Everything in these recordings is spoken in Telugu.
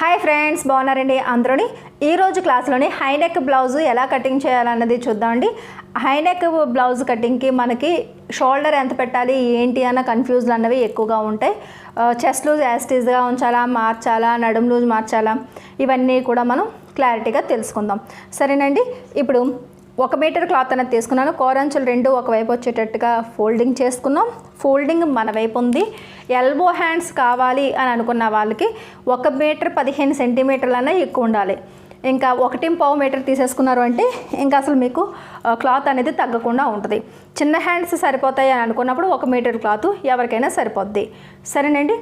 హాయ్ ఫ్రెండ్స్, బాగున్నారండి అందరూని. ఈరోజు క్లాస్లోని హైనెక్ బ్లౌజ్ ఎలా కటింగ్ చేయాలన్నది చూద్దామండి. హైనెక్ బ్లౌజ్ కటింగ్కి మనకి షోల్డర్ ఎంత పెట్టాలి ఏంటి అన్న కన్ఫ్యూజన్ అన్నవి ఎక్కువగా ఉంటాయి. చెస్ట్ లూజ్ యాస్టీజ్గా ఉంచాలా, మార్చాలా, నడుం లూజ్ మార్చాలా, ఇవన్నీ కూడా మనం క్లారిటీగా తెలుసుకుందాం. సరేనండి. ఇప్పుడు 1 మీటర్ క్లాత్ అనేది తీసుకున్నాను. కోరంచులు రెండు ఒకవైపు వచ్చేటట్టుగా ఫోల్డింగ్ చేసుకున్నాం. ఫోల్డింగ్ మన వైపు ఉంది. ఎల్బో హ్యాండ్స్ కావాలి అని అనుకున్న వాళ్ళకి 1 మీటర్ 15 సెంటీమీటర్లన్నా ఎక్కువ ఉండాలి. ఇంకా 1.5 మీటర్ తీసేసుకున్నారు అంటే ఇంకా అసలు మీకు క్లాత్ అనేది తగ్గకుండా ఉంటుంది. చిన్న హ్యాండ్స్ సరిపోతాయి అని అనుకున్నప్పుడు 1 మీటర్ క్లాత్ ఎవరికైనా సరిపోద్ది. సరేనండి.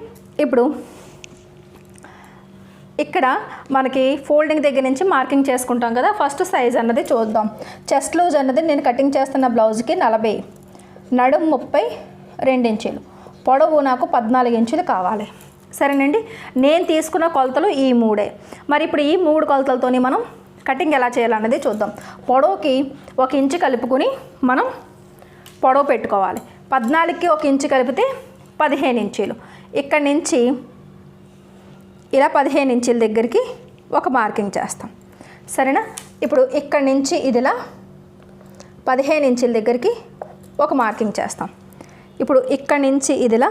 ఇప్పుడు ఇక్కడ మనకి ఫోల్డింగ్ దగ్గర నుంచి మార్కింగ్ చేసుకుంటాం కదా. ఫస్ట్ సైజ్ అన్నది చూద్దాం. చెస్ట్ లూజ్ అన్నది నేను కటింగ్ చేస్తున్న బ్లౌజ్కి 40, నడుం 32 ఇంచులు, పొడవు నాకు 14 ఇంచులు కావాలి. సరేనండి. నేను తీసుకున్న కొలతలు ఈ 3. మరి ఇప్పుడు ఈ 3 కొలతలతోని మనం కటింగ్ ఎలా చేయాలన్నది చూద్దాం. పొడవుకి 1 ఇంచు కలుపుకొని మనం పొడవు పెట్టుకోవాలి. 14కి 1 ఇంచు కలిపితే 15 ఇంచులు. ఇక్కడి నుంచి ఇలా 15 ఇంచుల దగ్గరికి ఒక మార్కింగ్ చేస్తాం. సరేనా. ఇప్పుడు ఇక్కడి నుంచి ఇదిలా 15 ఇంచుల దగ్గరికి ఒక మార్కింగ్ చేస్తాం. ఇప్పుడు ఇక్కడి నుంచి ఇదిలా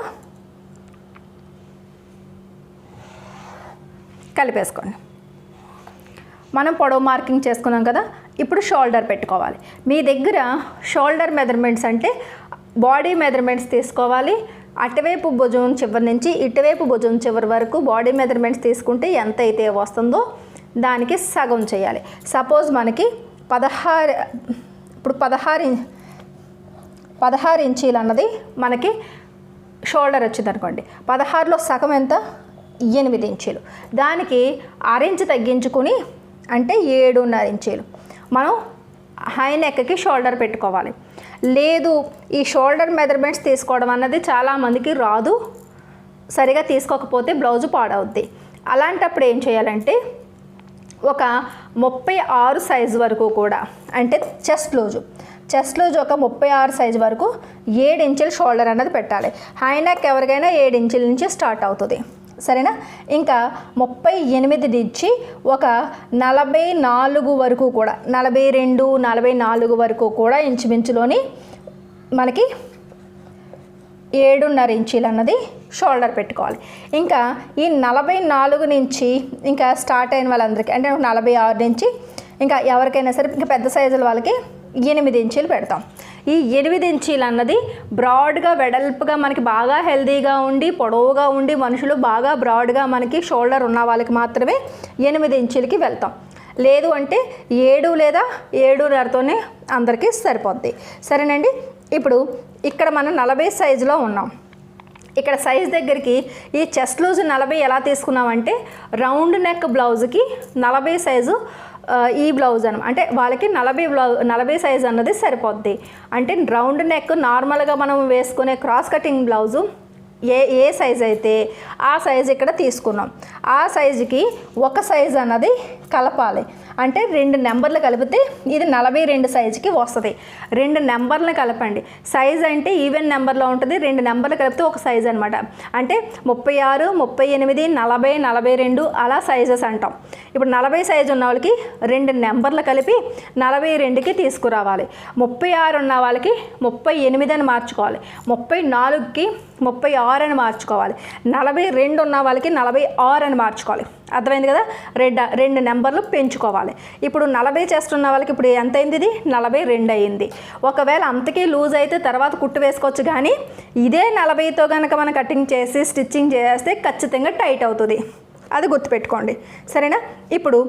కలిపేసుకోండి. మనం పొడవు మార్కింగ్ చేసుకున్నాం కదా. ఇప్పుడు షోల్డర్ పెట్టుకోవాలి. మీ దగ్గర షోల్డర్ మెజర్మెంట్స్ అంటే బాడీ మెజర్మెంట్స్ తీసుకోవాలి. అటువైపు భుజం చివరి నుంచి ఇటువైపు భుజం చివరి వరకు బాడీ మెజర్మెంట్స్ తీసుకుంటే ఎంత అయితే వస్తుందో దానికి సగం చేయాలి. సపోజ్ మనకి 16 ఇంచీలు అన్నది మనకి షోల్డర్ వచ్చింది అనుకోండి. 16లో సగం ఎంత? 8 ఇంచులు. దానికి 1 ఇంచు తగ్గించుకుని అంటే 7.5 ఇంచులు మనం హై నెక్కి షోల్డర్ పెట్టుకోవాలి. లేదు, ఈ షోల్డర్ మెజర్మెంట్స్ తీసుకోవడం అన్నది చాలామందికి రాదు. సరిగా తీసుకోకపోతే బ్లౌజు పాడవుద్ది. అలాంటప్పుడు ఏం చేయాలంటే ఒక 36 సైజు వరకు కూడా, అంటే చెస్ట్ లూజ్ ఒక 36 సైజు వరకు 7 ఇంచుల షోల్డర్ అన్నది పెట్టాలి. హై నెక్ ఎవరికైనా 7 ఇంచుల నుంచి స్టార్ట్ అవుతుంది. సరేనా. ఇంకా 38 నుంచి ఒక 44 వరకు కూడా, 42, 44 వరకు కూడా ఇంచుమించులోని మనకి 7.5 ఇంచీలు అన్నది షోల్డర్ పెట్టుకోవాలి. ఇంకా ఈ 44 నుంచి ఇంకా స్టార్ట్ అయిన వాళ్ళందరికీ అంటే 46 నుంచి ఇంకా ఎవరికైనా సరే ఇంకా పెద్ద సైజుల వాళ్ళకి 8 ఇంచీలు పెడతాం. ఈ 8 ఇంచీలు అన్నది బ్రాడ్గా వెడల్పుగా మనకి బాగా హెల్దీగా ఉండి పొడవుగా ఉండి మనుషులు బాగా బ్రాడ్గా మనకి షోల్డర్ ఉన్న వాళ్ళకి మాత్రమే 8 ఇంచులకి వెళ్తాం. లేదు అంటే 7 లేదా 7.5తోనే అందరికీ సరిపోద్ది. సరేనండి. ఇప్పుడు ఇక్కడ మనం 40 సైజులో ఉన్నాం. ఇక్కడ సైజ్ దగ్గరికి ఈ చెస్ట్ లూజ్ 40 ఎలా తీసుకున్నామంటే రౌండ్ నెక్ బ్లౌజ్కి 40 సైజు ఈ బ్లౌజ్ అంటే వాళ్ళకి 40 సైజ్ అన్నది సరిపోద్ది. అంటే రౌండ్ నెక్ నార్మల్గా మనం వేసుకునే క్రాస్ కటింగ్ బ్లౌజు ఏ సైజ్ అయితే ఆ సైజ్ ఇక్కడ తీసుకున్నాం. ఆ సైజుకి ఒక సైజ్ అన్నది కలపాలి. అంటే 2 నెంబర్లు కలిపితే ఇది 42 సైజుకి వస్తుంది. 2 నెంబర్లను కలపండి. సైజ్ అంటే ఈవెన్ నెంబర్లో ఉంటుంది. 2 నెంబర్లు కలిపితే ఒక సైజ్ అనమాట. అంటే 36, 38, 40, 42 అలా సైజెస్ అంటాం. ఇప్పుడు 40 సైజు ఉన్న వాళ్ళకి 2 నెంబర్లు కలిపి 42కి తీసుకురావాలి. 36 ఉన్న వాళ్ళకి 38 అని మార్చుకోవాలి. 34కి 36 అని మార్చుకోవాలి. 42 ఉన్న వాళ్ళకి 46 అని మార్చుకోవాలి. అర్థమైంది కదా. 2 నెంబర్లు పెంచుకోవాలి. ఇప్పుడు 40 చేస్తున్న వాళ్ళకి ఇప్పుడు ఎంత అయింది? ఇది 42 అయింది. ఒకవేళ అంతకీ లూజ్ అయితే తర్వాత కుట్టు వేసుకోవచ్చు. కానీ ఇదే 40తో కనుక మనం కటింగ్ చేసి స్టిచ్చింగ్ చేస్తే ఖచ్చితంగా టైట్ అవుతుంది. అది గుర్తుపెట్టుకోండి. సరేనా. ఇప్పుడు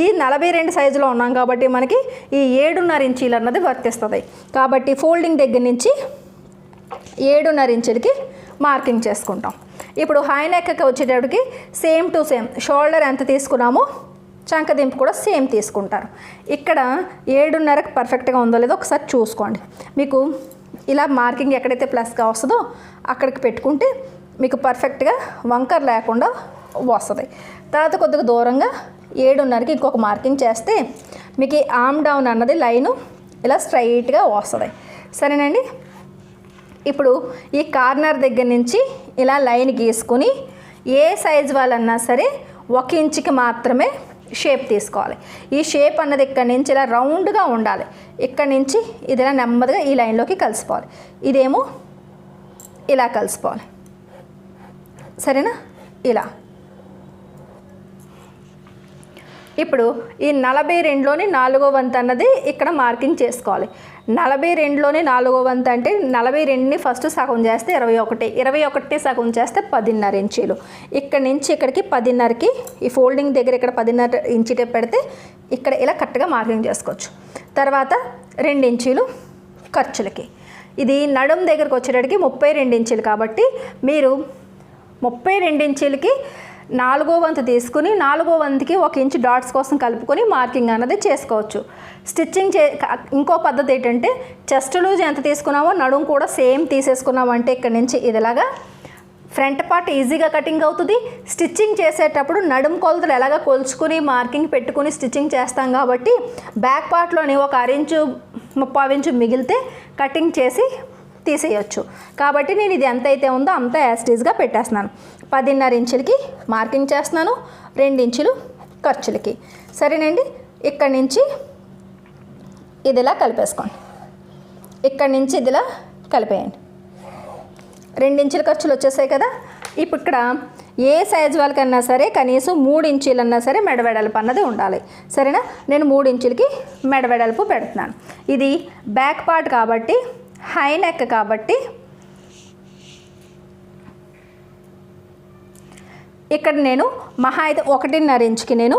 ఈ 42 సైజులో ఉన్నాం కాబట్టి మనకి ఈ 7.5 ఇంచీలు అన్నది వర్తిస్తుంది. కాబట్టి ఫోల్డింగ్ దగ్గర నుంచి 7.5 ఇంచులకి మార్కింగ్ చేసుకుంటాం. ఇప్పుడు హై నెక్కి వచ్చేటప్పటికి సేమ్ టు సేమ్ షోల్డర్ ఎంత తీసుకున్నామో చంకదింపు కూడా సేమ్ తీసుకుంటారు. ఇక్కడ 7.5కి పర్ఫెక్ట్గా ఉందో లేదో ఒకసారి చూసుకోండి. మీకు ఇలా మార్కింగ్ ఎక్కడైతే ప్లస్గా వస్తుందో అక్కడికి పెట్టుకుంటే మీకు పర్ఫెక్ట్గా వంకర్ లేకుండా వస్తుంది. తర్వాత కొద్దిగా దూరంగా 7.5కి ఇంకొక మార్కింగ్ చేస్తే మీకు ఈ ఆర్మ్ డౌన్ అన్నది లైను ఇలా స్ట్రైట్గా వస్తుంది. సరేనండి. ఇప్పుడు ఈ కార్నర్ దగ్గర నుంచి ఇలా లైన్ గీసుకొని ఏ సైజ్ వాళ్ళన్నా సరే 1 ఇంచుకి మాత్రమే షేప్ తీసుకోవాలి. ఈ షేప్ అన్నది ఇక్కడ నుంచి ఇలా రౌండ్గా ఉండాలి. ఇక్కడ నుంచి ఇది ఇలా నెమ్మదిగా ఈ లైన్లోకి కలిసిపోవాలి. ఇదేమో ఇలా కలిసిపోవాలి. సరేనా? ఇలా. ఇప్పుడు ఈ 42లోని 4వ వంతు అన్నది ఇక్కడ మార్కింగ్ చేసుకోవాలి. 42లోని 4వ వంతు అంటే 42ని ఫస్ట్ సగం చేస్తే 21, 21 సగం చేస్తే 10.5 ఇంచీలు. ఇక్కడ నుంచి ఇక్కడికి 10.5కి ఈ ఫోల్డింగ్ దగ్గర ఇక్కడ 10.5 ఇంచీ టేప్ పెడితే ఇక్కడ ఇలా కరెక్ట్గా మార్కింగ్ చేసుకోవచ్చు. తర్వాత 2 ఇంచీలు ఖర్చులకి. ఇది నడుం దగ్గరకు వచ్చేటప్పటికి 32 ఇంచీలు కాబట్టి మీరు 32 ఇంచీలకి 4వ వంతు తీసుకుని 4వ వంతుకి 1 ఇంచు డాట్స్ కోసం కలుపుకొని మార్కింగ్ అన్నది చేసుకోవచ్చు. స్టిచ్చింగ్ ఇంకో పద్ధతి ఏంటంటే చెస్ట్ లూజ్ ఎంత తీసుకున్నామో నడుం కూడా సేమ్ తీసేసుకున్నామంటే ఇక్కడ నుంచి ఇదిలాగా ఫ్రంట్ పార్ట్ ఈజీగా కటింగ్ అవుతుంది. స్టిచ్చింగ్ చేసేటప్పుడు నడుం కొలతలు ఎలాగ కొలుచుకుని మార్కింగ్ పెట్టుకుని స్టిచ్చింగ్ చేస్తాం కాబట్టి బ్యాక్ పార్ట్లోని ఒక 1 ఇంచు 3/4 ఇంచు మిగిలితే కటింగ్ చేసి తీసేయచ్చు. కాబట్టి నేను ఇది ఎంత అయితే ఉందో అంత యాస్టీజ్గా పెట్టేస్తున్నాను. 10.5 ఇంచులకి మార్కింగ్ చేస్తున్నాను, 2 ఇంచులు ఖర్చులకి. సరేనండి? ఇక్కడి నుంచి ఇదిలా కలిపేసుకోండి. ఇక్కడి నుంచి ఇదిలా కలిపేయండి. 2 ఇంచుల ఖర్చులు వచ్చేసాయి కదా. ఇప్పుడు ఇక్కడ ఏ సైజు వాళ్ళకన్నా సరే కనీసం 3 ఇంచీలన్నా సరే మెడవెడల్పు అన్నది ఉండాలి. సరేనా? నేను 3 ఇంచులకి మెడవెడల్పు పెడుతున్నాను. ఇది బ్యాక్ పార్ట్ కాబట్టి హై నెక్ కాబట్టి ఇక్కడ నేను మహా అయితే 1.5 ఇంచుకి నేను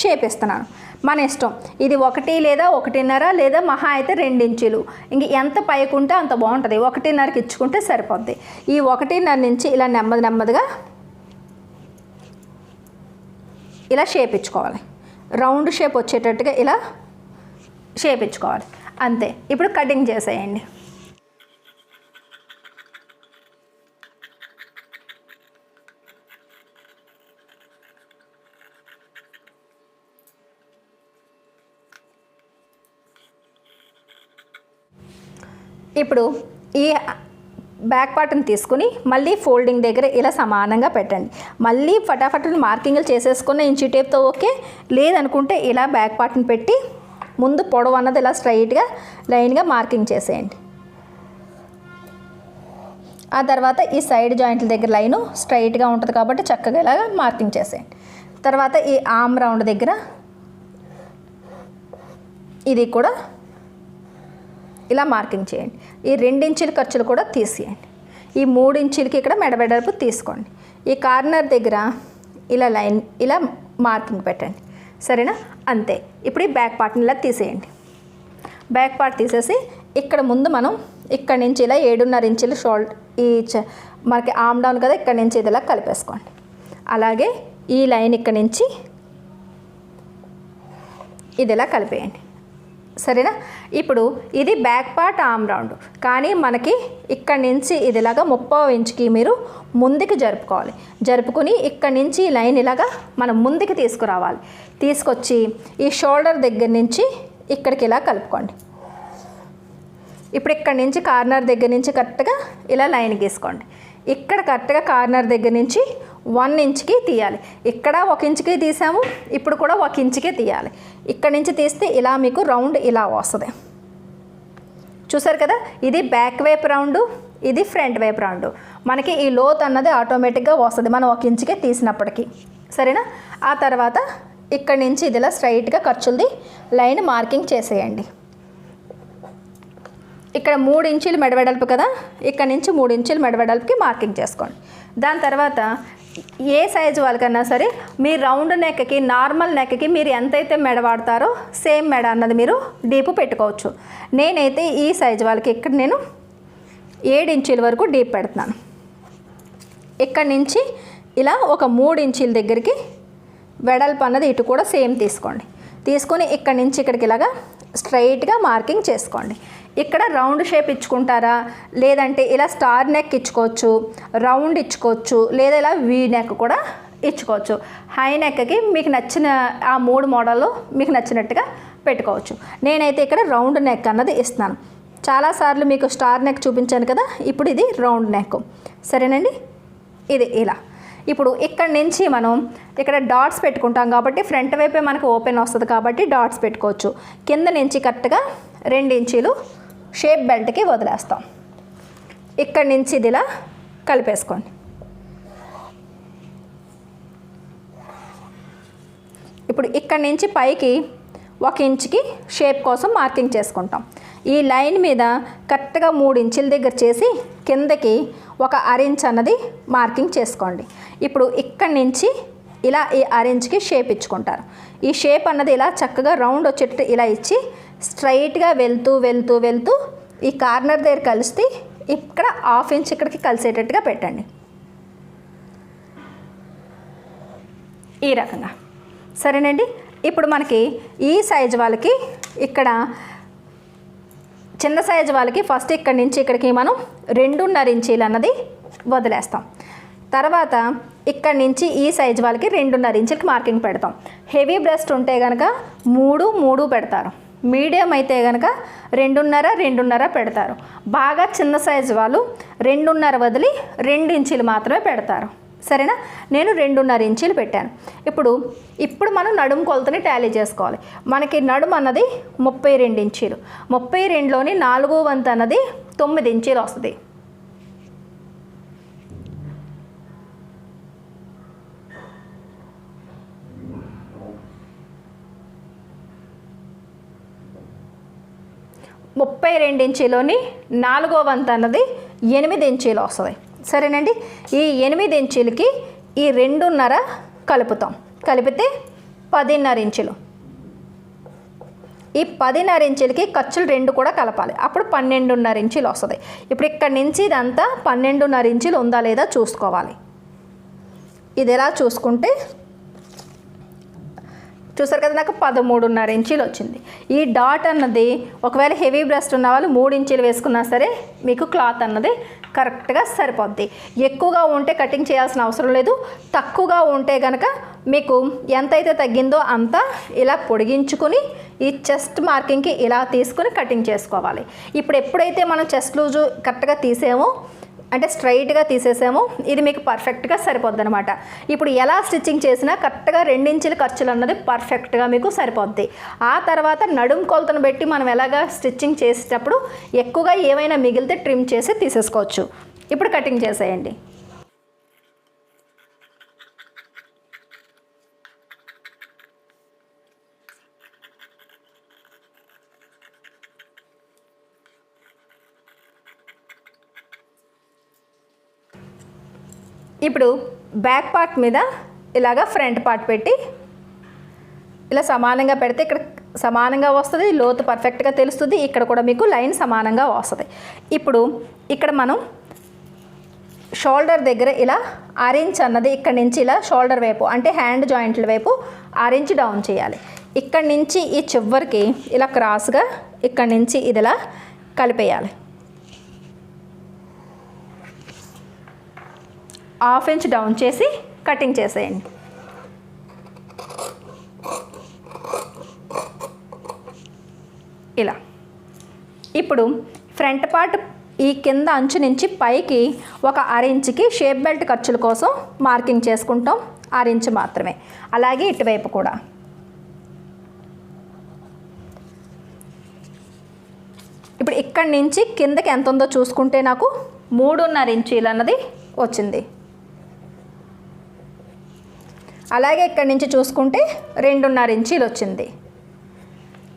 షేప్ ఇస్తున్నాను. మన ఇష్టం. ఇది 1 లేదా 1.5 లేదా మహా అయితే 2 ఇంచులు. ఇంక ఎంత పైకుంటే అంత బాగుంటుంది. 1.5కి ఇచ్చుకుంటే సరిపోద్ది. ఈ 1.5 నుంచి ఇలా నెమ్మదిగా ఇలా షేప్ ఇచ్చుకోవాలి. రౌండ్ షేప్ వచ్చేటట్టుగా ఇలా షేప్ ఇచ్చుకోవాలి. అంతే. ఇప్పుడు కటింగ్ చేసేయండి. ఇప్పుడు ఈ బ్యాక్ పార్ట్ని తీసుకుని మళ్ళీ ఫోల్డింగ్ దగ్గర ఇలా సమానంగా పెట్టండి. మళ్ళీ ఫటాఫట్ని మార్కింగ్లు చేసేసుకున్న ఇంచీ టేప్తో ఓకే. లేదనుకుంటే ఇలా బ్యాక్ పార్ట్ని పెట్టి ముందు పొడవు అన్నది ఇలా స్ట్రైట్గా లైన్గా మార్కింగ్ చేసేయండి. ఆ తర్వాత ఈ సైడ్ జాయింట్ల దగ్గర లైను స్ట్రైట్గా ఉంటుంది కాబట్టి చక్కగా ఇలా మార్కింగ్ చేసేయండి. తర్వాత ఈ ఆర్మ్ రౌండ్ దగ్గర ఇది కూడా ఇలా మార్కింగ్ చేయండి. ఈ 2 ఇంచుల ఖర్చులు కూడా తీసేయండి. ఈ 3 ఇంచులకి ఇక్కడ మెడవెడల్పు తీసుకోండి. ఈ కార్నర్ దగ్గర ఇలా లైన్ ఇలా మార్కింగ్ పెట్టండి. సరేనా? అంతే. ఇప్పుడు ఈ బ్యాక్ పార్ట్ని ఇలా తీసేయండి. బ్యాక్ పార్ట్ తీసేసి ఇక్కడ ముందు మనం ఇక్కడ నుంచి ఇలా 7.5 ఇంచులు షోల్డర్ ఈ మనకి ఆర్మ్ డౌన్ కదా, ఇక్కడ నుంచి ఇది ఇలా కలిపేసుకోండి. అలాగే ఈ లైన్ ఇక్కడ నుంచి ఇది ఇలా కలిపేయండి. సరేనా? ఇప్పుడు ఇది బ్యాక్ పార్ట్ ఆర్మ్ రౌండ్ కానీ మనకి ఇక్కడి నుంచి ఇదిలాగా 30 ఇంచుకి మీరు ముందుకు జరుపుకోవాలి. జరుపుకుని ఇక్కడి నుంచి ఈ లైన్ ఇలాగా మనం ముందుకు తీసుకురావాలి. తీసుకొచ్చి ఈ షోల్డర్ దగ్గర నుంచి ఇక్కడికి ఇలా కలుపుకోండి. ఇప్పుడు ఇక్కడి నుంచి కార్నర్ దగ్గర నుంచి కరెక్ట్గా ఇలా లైన్ గీసుకోండి. ఇక్కడ కరెక్ట్గా కార్నర్ దగ్గర నుంచి 1 ఇంచుకి తీయాలి. ఇక్కడ 1 ఇంచుకి తీసాము, ఇప్పుడు కూడా 1 ఇంచుకే తీయాలి. ఇక్కడ నుంచి తీస్తే ఇలా మీకు రౌండ్ ఇలా వస్తుంది. చూసారు కదా? ఇది బ్యాక్ వైపు రౌండ్, ఇది ఫ్రంట్ వైపు రౌండ్. మనకి ఈ లోత్ అన్నది ఆటోమేటిక్గా వస్తుంది మనం 1 ఇంచుకే తీసినప్పటికీ. సరేనా? ఆ తర్వాత ఇక్కడ నుంచి ఇది ఇలా స్ట్రైట్గా ఖర్చులది లైన్ మార్కింగ్ చేసేయండి. ఇక్కడ 3 ఇంచులు మెడవెడల్పు కదా, ఇక్కడ నుంచి 3 ఇంచులు మెడవెడల్పుకి మార్కింగ్ చేసుకోండి. దాని తర్వాత ఏ సైజు వాళ్ళకన్నా సరే మీ రౌండ్ నెక్కి నార్మల్ నెక్కి మీరు ఎంతైతే మెడ వాడతారో సేమ్ మెడ అన్నది మీరు డీపు పెట్టుకోవచ్చు. నేనైతే ఈ సైజు వాళ్ళకి ఇక్కడ నేను 7 ఇంచుల వరకు డీప్ పెడుతున్నాను. ఇక్కడి నుంచి ఇలా ఒక 3 ఇంచుల దగ్గరికి వెడల్పు అన్నది ఇటు కూడా సేమ్ తీసుకోండి. తీసుకొని ఇక్కడి నుంచి ఇక్కడికి ఇలాగా స్ట్రైట్గా మార్కింగ్ చేసుకోండి. ఇక్కడ రౌండ్ షేప్ ఇచ్చుకుంటారా, లేదంటే ఇలా స్టార్ నెక్ ఇచ్చుకోవచ్చు, రౌండ్ ఇచ్చుకోవచ్చు, లేదా ఇలా వీ నెక్ కూడా ఇచ్చుకోవచ్చు. హై నెక్కి మీకు నచ్చిన ఆ 3 మోడల్లో మీకు నచ్చినట్టుగా పెట్టుకోవచ్చు. నేనైతే ఇక్కడ రౌండ్ నెక్ అన్నది ఇస్తున్నాను. చాలాసార్లు మీకు స్టార్ నెక్ చూపించాను కదా, ఇప్పుడు ఇది రౌండ్ నెక్. సరేనండి? ఇది ఇలా ఇప్పుడు ఇక్కడ నుంచి మనం ఇక్కడ డాట్స్ పెట్టుకుంటాం కాబట్టి ఫ్రంట్ వైపే మనకు ఓపెన్ వస్తుంది కాబట్టి డాట్స్ పెట్టుకోవచ్చు. కింద నుంచి కరెక్ట్గా 2 ఇంచీలు షేప్ బెల్ట్కి వదిలేస్తాం. ఇక్కడి నుంచి ఇది ఇలా కలిపేసుకోండి. ఇప్పుడు ఇక్కడి నుంచి పైకి 1 ఇంచుకి షేప్ కోసం మార్కింగ్ చేసుకుంటాం. ఈ లైన్ మీద కరెక్ట్గా 3 ఇంచుల దగ్గర చేసి కిందకి 1/2 ఇంచ్ అన్నది మార్కింగ్ చేసుకోండి. ఇప్పుడు ఇక్కడి నుంచి ఇలా ఈ 1/2 ఇంచ్కి షేప్ ఇచ్చుకుంటారు. ఈ షేప్ అన్నది ఇలా చక్కగా రౌండ్ వచ్చేటట్టు ఇలా ఇచ్చి స్ట్రైట్గా వెళ్తూ వెళ్తూ వెళ్తూ ఈ కార్నర్ దగ్గర కలిసి ఇక్కడ 1/2 ఇంచ్ ఇక్కడికి కలిసేటట్టుగా పెట్టండి. ఈ రకంగా సరేనండి. ఇప్పుడు మనకి ఈ సైజు వాళ్ళకి ఇక్కడ చిన్న సైజు వాళ్ళకి ఫస్ట్ ఇక్కడి నుంచి ఇక్కడికి మనం 2.5 ఇంచీలు అన్నది వదిలేస్తాం. తర్వాత ఇక్కడి నుంచి ఈ సైజు వాళ్ళకి 2.5 ఇంచులకి మార్కింగ్ పెడతాం. హెవీ బ్రెస్ట్ ఉంటే కనుక 3 పెడతారు. మీడియం అయితే కనుక 2.5 పెడతారు. బాగా చిన్న సైజు వాళ్ళు 2.5 వదిలి 2 ఇంచులు మాత్రమే పెడతారు. సరేనా? నేను 2.5 ఇంచులు పెట్టాను. ఇప్పుడు మనం నడుము కొలతని టాలీ చేసుకోవాలి. మనకి నడుము అన్నది 32 ఇంచీలు. 32లోని 4వ వంతు అన్నది 9 ఇంచీలు వస్తుంది. ముప్పై 2 ఇంచీలోని 4వ వంతు అన్నది 8 ఇంచీలు వస్తుంది. సరేనండి. ఈ 8 ఇంచీలకి ఈ 2.5 కలుపుతాం. కలిపితే 10.5 ఇంచులు. ఈ 10.5 ఇంచులకి ఖర్చులు 2 కూడా కలపాలి. అప్పుడు 12.5 ఇంచులు వస్తుంది. ఇప్పుడు ఇక్కడి నుంచి ఇదంతా 12.5 ఇంచులు ఉందా లేదా చూసుకోవాలి. ఇది ఎలా చూసుకుంటే చూసారు కదా, నాకు 13.5 ఇంచులు వచ్చింది. ఈ డాట్ అన్నది ఒకవేళ హెవీ బ్రెస్ట్ ఉన్న వాళ్ళు 3 ఇంచులు వేసుకున్నా సరే మీకు క్లాత్ అన్నది కరెక్ట్గా సరిపోద్ది. ఎక్కువగా ఉంటే కటింగ్ చేయాల్సిన అవసరం లేదు. తక్కువగా ఉంటే కనుక మీకు ఎంతైతే తగ్గిందో అంత ఇలా పొడిగించుకొని ఈ చెస్ట్ మార్కింగ్కి ఇలా తీసుకుని కటింగ్ చేసుకోవాలి. ఇప్పుడు ఎప్పుడైతే మనం చెస్ట్ లూజు కరెక్ట్గా తీసామో అంటే స్ట్రైట్గా తీసేసామో ఇది మీకు పర్ఫెక్ట్గా సరిపోద్ది అనమాట. ఇప్పుడు ఎలా స్టిచ్చింగ్ చేసినా కరెక్ట్గా 2 ఇంచుల ఖర్చులు అన్నది పర్ఫెక్ట్గా మీకు సరిపోద్ది. ఆ తర్వాత నడుము కొలతను బట్టి మనం ఎలాగా స్టిచ్చింగ్ చేసేటప్పుడు ఎక్కువగా ఏమైనా మిగిలితే ట్రిమ్ చేసి తీసేసుకోవచ్చు. ఇప్పుడు కటింగ్ చేసేయండి. ఇప్పుడు బ్యాక్ పార్ట్ మీద ఇలాగా ఫ్రంట్ పార్ట్ పెట్టి ఇలా సమానంగా పెడితే ఇక్కడ సమానంగా వస్తుంది. లోతు పర్ఫెక్ట్గా తెలుస్తుంది. ఇక్కడ కూడా మీకు లైన్ సమానంగా వస్తుంది. ఇప్పుడు ఇక్కడ మనం షోల్డర్ దగ్గర ఇలా 1/2 ఇంచ్ అన్నది ఇక్కడ నుంచి ఇలా షోల్డర్ వైపు అంటే హ్యాండ్ జాయింట్ల వైపు 1/2 ఇంచ్ డౌన్ చేయాలి. ఇక్కడ నుంచి ఈ చివరికి ఇలా క్రాస్గా ఇక్కడ నుంచి ఇది ఇలా కలిపేయాలి. 1/2 ఇంచ్ డౌన్ చేసి కటింగ్ చేసేయండి. ఇలా ఇప్పుడు ఫ్రంట్ పార్ట్ ఈ కింద అంచు నుంచి పైకి 1/2 ఇంచుకి షేప్ బెల్ట్ ఖర్చుల కోసం మార్కింగ్ చేసుకుంటాం. 1/2 ఇంచు మాత్రమే. అలాగే ఇటువైపు కూడా ఇప్పుడు ఇక్కడి నుంచి కిందకి ఎంత ఉందో చూసుకుంటే నాకు 3.5 ఇంచీలు అన్నది వచ్చింది. అలాగే ఇక్కడి నుంచి చూసుకుంటే 2.5 ఇంచీలు వచ్చింది.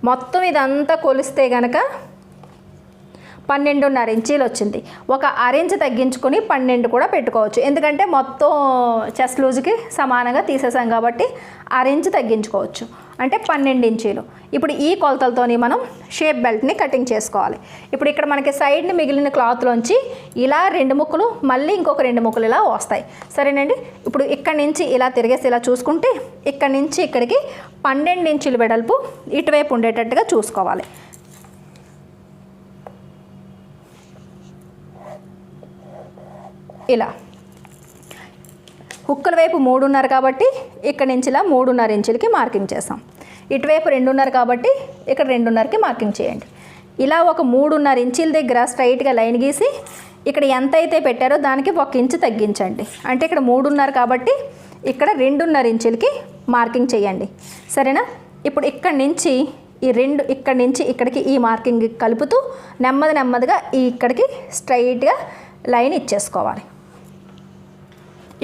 మొత్తం ఇదంతా కొలిస్తే కనుక 12.5 ఇంచీలు వచ్చింది. 1/2 ఇంచ్ తగ్గించుకొని 12 కూడా పెట్టుకోవచ్చు. ఎందుకంటే మొత్తం చెస్ట్ లూజ్కి సమానంగా తీసేసాం కాబట్టి 1/2 ఇంచ్ తగ్గించుకోవచ్చు. అంటే 12 ఇంచీలు. ఇప్పుడు ఈ కొలతలతోని మనం షేప్ బెల్ట్ని కటింగ్ చేసుకోవాలి. ఇప్పుడు ఇక్కడ మనకి సైడ్ని మిగిలిన క్లాత్లోంచి ఇలా 2 ముక్కలు మళ్ళీ ఇంకొక 2 ముక్కలు ఇలా వస్తాయి. సరేనండి. ఇప్పుడు ఇక్కడ నుంచి ఇలా తిరిగేసి ఇలా చూసుకుంటే ఇక్కడ నుంచి ఇక్కడికి 12 ఇంచులు వెడల్పు ఇటువైపు ఉండేటట్టుగా చూసుకోవాలి. ఇలా హుక్కుల వైపు 3.5 కాబట్టి ఇక్కడ నుంచి ఇలా 3.5 ఇంచులకి మార్కింగ్ చేసాం. ఇటువైపు 2.5 కాబట్టి ఇక్కడ 2.5కి మార్కింగ్ చేయండి. ఇలా ఒక 3.5 ఇంచుల దగ్గర స్ట్రైట్గా లైన్ గీసి ఇక్కడ ఎంత అయితే పెట్టారో దానికి 1 ఇంచు తగ్గించండి. అంటే ఇక్కడ 3.5 కాబట్టి ఇక్కడ 2.5 ఇంచులకి మార్కింగ్ చేయండి. సరేనా? ఇప్పుడు ఇక్కడి నుంచి ఇక్కడి నుంచి ఇక్కడికి ఈ మార్కింగ్ కలుపుతూ నెమ్మదిగా ఇక్కడికి స్ట్రైట్గా లైన్ ఇచ్చేసుకోవాలి.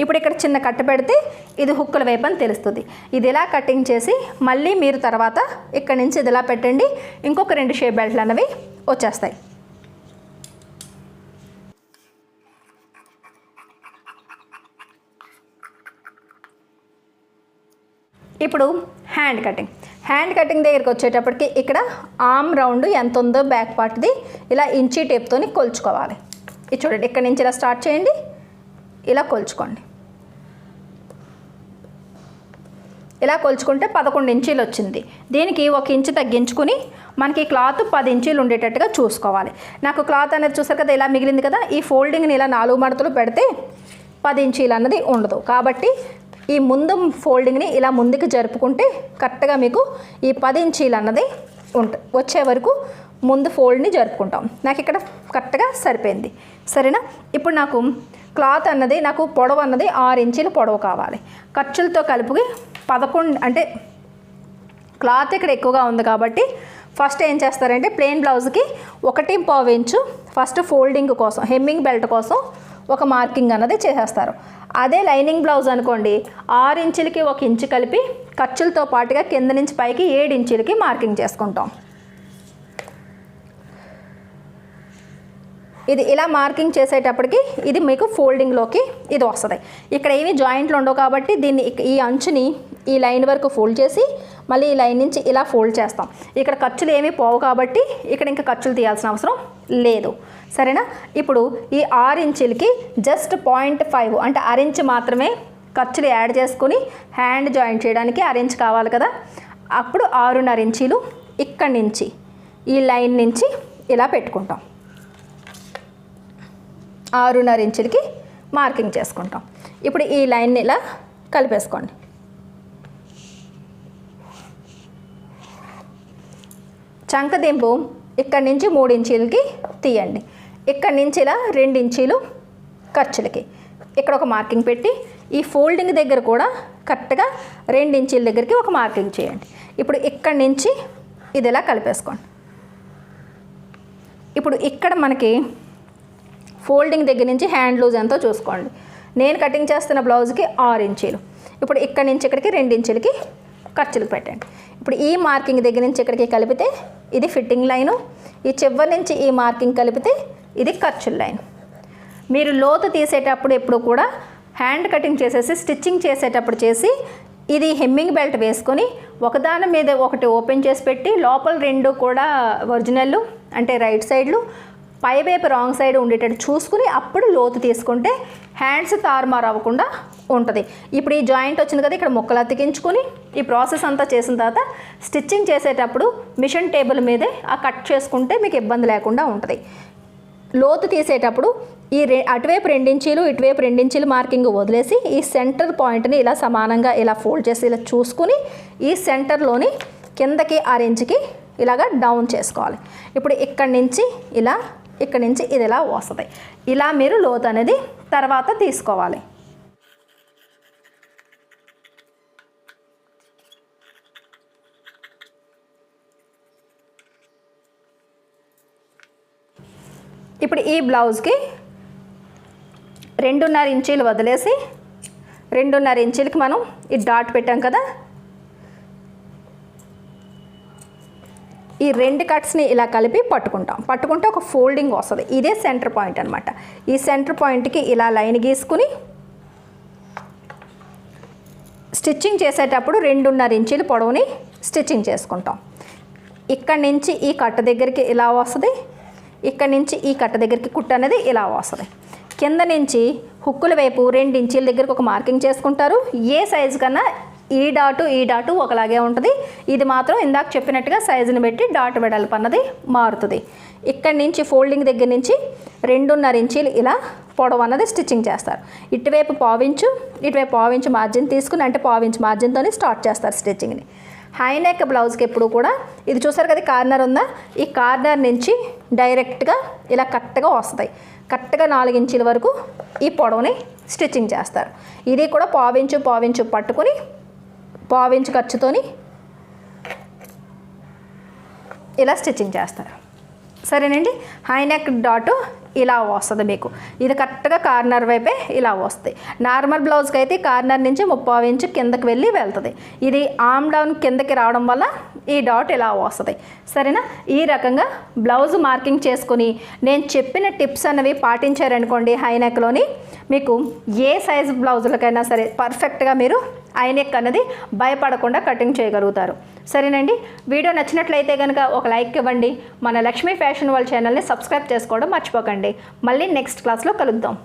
ఇప్పుడు ఇక్కడ చిన్న కట్ట పెడితే ఇది హుక్కుల వైపు అని తెలుస్తుంది. ఇది ఇలా కటింగ్ చేసి మళ్ళీ మీరు తర్వాత ఇక్కడి నుంచి ఇది ఇలా పెట్టండి. ఇంకొక 2 షేప్ బెల్ట్లు అన్నవి వచ్చేస్తాయి. ఇప్పుడు హ్యాండ్ కటింగ్ దగ్గరికి వచ్చేటప్పటికి ఇక్కడ ఆర్మ్ రౌండ్ ఎంత ఉందో బ్యాక్ పార్ట్ది ఇలా ఇంచీ టేప్తో కొలుచుకోవాలి. ఇది చూడండి, ఇక్కడ నుంచి ఇలా స్టార్ట్ చేయండి, ఇలా కొలుచుకోండి. ఇలా కొలుచుకుంటే 11 ఇంచీలు వచ్చింది. దీనికి 1 ఇంచు తగ్గించుకుని మనకి క్లాత్ 10 ఇంచీలు ఉండేటట్టుగా చూసుకోవాలి. నాకు క్లాత్ అనేది చూసారు కదా ఇలా మిగిలింది కదా, ఈ ఫోల్డింగ్ని ఇలా 4 మడతలు పెడితే 10 ఇంచీలు అన్నది ఉండదు. కాబట్టి ఈ ముందు ఫోల్డింగ్ని ఇలా ముందుకు జరుపుకుంటే కరెక్ట్గా మీకు ఈ 10 ఇంచీలు అన్నది వచ్చే వరకు ముందు ఫోల్డ్ని జరుపుకుంటాం. నాకు ఇక్కడ కరెక్ట్గా సరిపోయింది. సరేనా? ఇప్పుడు నాకు క్లాత్ అన్నది నాకు పొడవు అన్నది 6 ఇంచీలు పొడవు కావాలి. ఖర్చులతో కలిపి 11 అంటే క్లాత్ ఇక్కడ ఎక్కువగా ఉంది కాబట్టి ఫస్ట్ ఏం చేస్తారంటే ప్లెయిన్ బ్లౌజ్కి 1.5 ఇంచు ఫస్ట్ ఫోల్డింగ్ కోసం హెమ్మింగ్ బెల్ట్ కోసం ఒక మార్కింగ్ అన్నది చేసేస్తారు. అదే లైనింగ్ బ్లౌజ్ అనుకోండి 6 ఇంచులకి 1 ఇంచు కలిపి ఖర్చులతో పాటుగా కింద నుంచి పైకి 7 ఇంచులకి మార్కింగ్ చేసుకుంటాం. ఇది ఇలా మార్కింగ్ చేసేటప్పటికి ఇది మీకు ఫోల్డింగ్లోకి ఇది వస్తుంది. ఇక్కడ ఏమి జాయింట్లు ఉండవు కాబట్టి దీన్ని ఈ అంచుని ఈ లైన్ వరకు ఫోల్డ్ చేసి మళ్ళీ ఈ లైన్ నుంచి ఇలా ఫోల్డ్ చేస్తాం. ఇక్కడ ఖర్చులు ఏమీ పోవు కాబట్టి ఇక్కడ ఇంకా ఖర్చులు తీయాల్సిన అవసరం లేదు. సరేనా? ఇప్పుడు ఈ 6 ఇంచులకి జస్ట్ 0.5 అంటే అరించ్ మాత్రమే ఖర్చులు యాడ్ చేసుకుని హ్యాండ్ జాయింట్ చేయడానికి అరించ్ కావాలి కదా. అప్పుడు 6.5 ఇంచీలు ఇక్కడి నుంచి ఈ లైన్ నుంచి ఇలా పెట్టుకుంటాం. 6.5 ఇంచులకి మార్కింగ్ చేసుకుంటాం. ఇప్పుడు ఈ లైన్ని ఇలా కలిపేసుకోండి. చంకదింపు ఇక్కడి నుంచి 3 ఇంచీలకి తీయండి. ఇక్కడి నుంచి ఇలా 2 ఇంచీలు ఖర్చులకి ఇక్కడ ఒక మార్కింగ్ పెట్టి ఈ ఫోల్డింగ్ దగ్గర కూడా కరెక్ట్గా 2 ఇంచీల దగ్గరికి ఒక మార్కింగ్ చేయండి. ఇప్పుడు ఇక్కడి నుంచి ఇది ఇలా కలిపేసుకోండి. ఇప్పుడు ఇక్కడ మనకి ఫోల్డింగ్ దగ్గర నుంచి హ్యాండ్ లూజ్ ఎంతో చూసుకోండి. నేను కటింగ్ చేస్తున్న బ్లౌజ్కి 6 ఇంచీలు. ఇప్పుడు ఇక్కడి నుంచి ఇక్కడికి 2 ఇంచులకి ఖర్చులకు పెట్టండి. ఇప్పుడు ఈ మార్కింగ్ దగ్గర నుంచి ఇక్కడికి కలిపితే ఇది ఫిట్టింగ్ లైను, ఈ చివరి నుంచి ఈ మార్కింగ్ కలిపితే ఇది ఖర్చుల లైన్. మీరు లోతు తీసేటప్పుడు ఎప్పుడు కూడా హ్యాండ్ కటింగ్ చేసేసి స్టిచ్చింగ్ చేసేటప్పుడు చేసి ఇది హెమ్మింగ్ బెల్ట్ వేసుకొని ఒకదాని మీద ఒకటి ఓపెన్ చేసి పెట్టి లోపల 2 కూడా ఒరిజినల్ అంటే రైట్ సైడ్లు పైవైపు రాంగ్ సైడ్ ఉండేటట్టు చూసుకుని అప్పుడు లోతు తీసుకుంటే హ్యాండ్స్ తారుమారు అవ్వకుండా ఉంటుంది. ఇప్పుడు ఈ జాయింట్ వచ్చింది కదా, ఇక్కడ ముక్కలు అతికించుకొని ఈ ప్రాసెస్ అంతా చేసిన తర్వాత స్టిచ్చింగ్ చేసేటప్పుడు మిషన్ టేబుల్ మీదే ఆ కట్ చేసుకుంటే మీకు ఇబ్బంది లేకుండా ఉంటుంది. లోతు తీసేటప్పుడు ఈ అటువైపు 2 ఇంచీలు ఇటువైపు 2 ఇంచీలు మార్కింగ్ వదిలేసి ఈ సెంటర్ పాయింట్ని ఇలా సమానంగా ఇలా ఫోల్డ్ చేసి ఇలా చూసుకుని ఈ సెంటర్లోని కిందకి 6 ఇంచుకి ఇలాగా డౌన్ చేసుకోవాలి. ఇప్పుడు ఇక్కడి నుంచి ఇలా ఇక్కడి నుంచి ఇది ఇలా వస్తుంది. ఇలా మీరు లోతు అనేది తర్వాత తీసుకోవాలి. ఇప్పుడు ఈ బ్లౌజ్కి 2.5 ఇంచీలు వదిలేసి 2.5 ఇంచీలకి మనం ఈ డాట్ పెట్టాం కదా, ఈ 2 కట్స్ని ఇలా కలిపి పట్టుకుంటే ఒక ఫోల్డింగ్ వస్తుంది. ఇదే సెంటర్ పాయింట్ అనమాట. ఈ సెంటర్ పాయింట్కి ఇలా లైన్ గీసుకుని స్టిచ్చింగ్ చేసేటప్పుడు 2.5 ఇంచీలు పొడవుని స్టిచ్చింగ్ చేసుకుంటాం. ఇక్కడి నుంచి ఈ కట్ట దగ్గరికి ఇలా వస్తుంది, ఇక్కడి నుంచి ఈ కట్ట దగ్గరికి కుట్టు అనేది ఇలా వస్తుంది. కింద నుంచి హుక్కుల వైపు 2 ఇంచీల దగ్గరికి ఒక మార్కింగ్ చేసుకుంటారు. ఏ సైజు కన్నా ఈ డాటు ఒకలాగే ఉంటుంది. ఇది మాత్రం ఇందాక చెప్పినట్టుగా సైజుని బట్టి డాట్ వెడల్పు అన్నది మారుతుంది. ఇక్కడి నుంచి ఫోల్డింగ్ దగ్గర నుంచి 2.5 ఇంచీలు ఇలా పొడవు అన్నది స్టిచ్చింగ్ చేస్తారు. ఇటువైపు 1/4 ఇంచు ఇటువైపు 1/4 ఇంచు మార్జిన్ తీసుకుని అంటే 1/4 ఇంచు మార్జిన్తో స్టార్ట్ చేస్తారు స్టిచ్చింగ్ని. హై నెక్ బ్లౌజ్కి ఎప్పుడు కూడా ఇది చూసారు కదా కార్నర్ ఉందా, ఈ కార్నర్ నుంచి డైరెక్ట్గా ఇలా కరెక్ట్గా వస్తాయి. కరెక్ట్గా 4 ఇంచుల వరకు ఈ పొడవుని స్టిచ్చింగ్ చేస్తారు. ఇది కూడా పావించు పట్టుకొని పావించు ఖర్చుతోని ఇలా స్టిచ్చింగ్ చేస్తారు. సరేనండి. హై నెక్ డాట్ ఇలా వస్తుంది మీకు. ఇది కరెక్ట్గా కార్నర్ వైపే ఇలా వస్తాయి. నార్మల్ బ్లౌజ్కి అయితే కార్నర్ నుంచి 30 ఇంచు కిందకి వెళ్ళి వెళ్తుంది. ఇది ఆమ్ డౌన్ కిందకి రావడం వల్ల ఈ డాట్ ఇలా వస్తుంది. సరేనా? ఈ రకంగా బ్లౌజ్ మార్కింగ్ చేసుకుని నేను చెప్పిన టిప్స్ అనేవి పాటించారనుకోండి, హై నెక్లోని మీకు ఏ సైజు బ్లౌజులకైనా సరే పర్ఫెక్ట్గా మీరు హై నెక్ అన్నది భయపడకుండా కటింగ్ చేయగలుగుతారు. సరేనండి. వీడియో నచ్చినట్లయితే కనుక ఒక లైక్ ఇవ్వండి. మన లక్ష్మీ ఫ్యాషన్ వరల్డ్ ఛానల్ని సబ్స్క్రైబ్ చేసుకోవడం మర్చిపోకండి. మళ్ళీ నెక్స్ట్ క్లాస్లో కలుద్దాం.